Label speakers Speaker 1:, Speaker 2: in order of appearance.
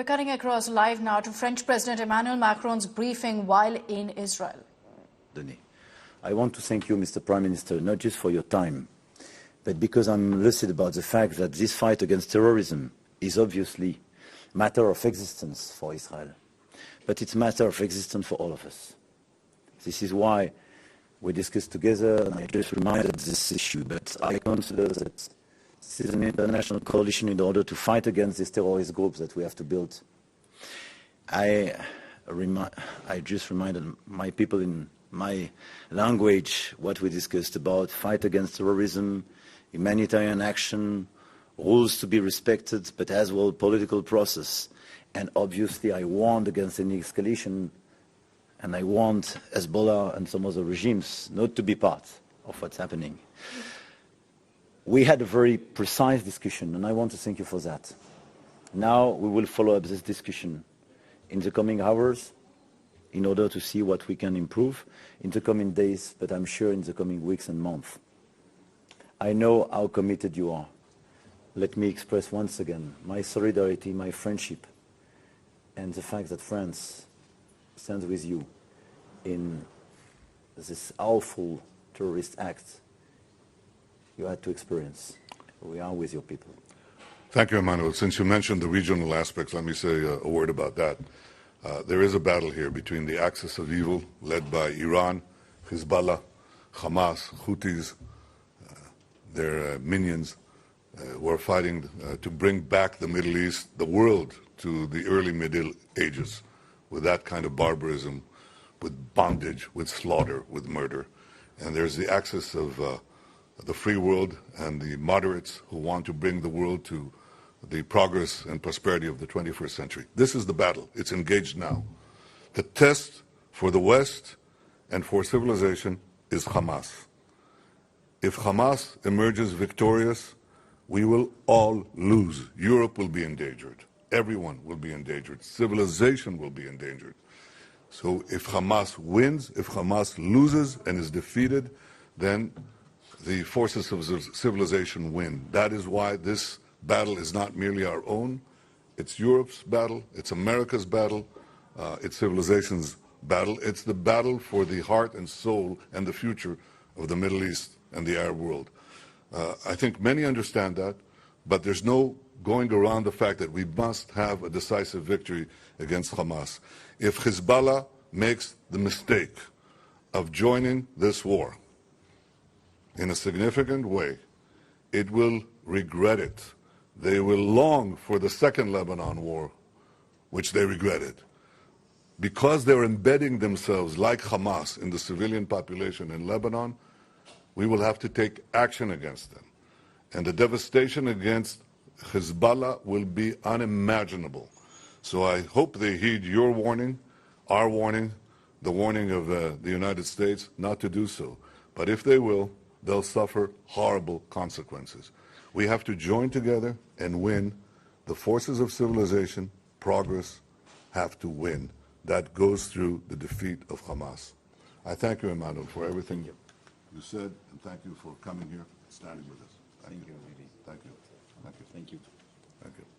Speaker 1: We're cutting across live now to French President Emmanuel Macron's briefing while in Israel.
Speaker 2: I want to thank you, Mr. Prime Minister, not just for your time, but because I'm lucid about the fact that this fight against terrorism is obviously a matter of existence for Israel, but it's a matter of existence for all of us. This is why we discussed together, and I just reminded this issue, but I consider that this is an international coalition in order to fight against these terrorist groups that we have to build. I just reminded my people in my language what we discussed about fight against terrorism, humanitarian action, rules to be respected, but as well political process. And obviously I warned against any escalation, and I want Hezbollah and some other regimes not to be part of what's happening. We had a very precise discussion, and I want to thank you for that. Now we will follow up this discussion in the coming hours in order to see what we can improve in the coming days, but I'm sure in the coming weeks and months. I know how committed you are. Let me express once again my solidarity, my friendship, and the fact that France stands with you in this awful terrorist act you had to experience. We are with your people.
Speaker 3: Thank you, Emmanuel. Since you mentioned the regional aspects, let me say a word about that. There is a battle here between the axis of evil led by Iran, Hezbollah, Hamas, Houthis, their minions, who are fighting to bring back the Middle East, the world, to the early Middle Ages with that kind of barbarism, with bondage, with slaughter, with murder. And there's the axis of the free world and the moderates who want to bring the world to the progress and prosperity of the 21st century. This is the battle. It's engaged now. The test for the West and for civilization is Hamas. If Hamas emerges victorious, we will all lose. Europe will be endangered. Everyone will be endangered. Civilization will be endangered. So if Hamas wins, if Hamas loses and is defeated, then the forces of civilization win. That is why this battle is not merely our own. It's Europe's battle. It's America's battle. It's civilization's battle. It's the battle for the heart and soul and the future of the Middle East and the Arab world. I think many understand that, but there's no going around the fact that we must have a decisive victory against Hamas. If Hezbollah makes the mistake of joining this war in a significant way, it will regret it. They will long for the second Lebanon war, which they regretted. Because they're embedding themselves like Hamas in the civilian population in Lebanon, we will have to take action against them. And the devastation against Hezbollah will be unimaginable. So I hope they heed your warning, our warning, the warning of the United States not to do so. But if they will, they'll suffer horrible consequences. We have to join together and win. The forces of civilization, progress, have to win. That goes through the defeat of Hamas. I thank you, Emmanuel, for everything you said, and thank you for coming here and standing with us. Thank you.
Speaker 2: Thank you.
Speaker 3: Thank you. Thank you.
Speaker 2: Thank you.
Speaker 3: Thank you.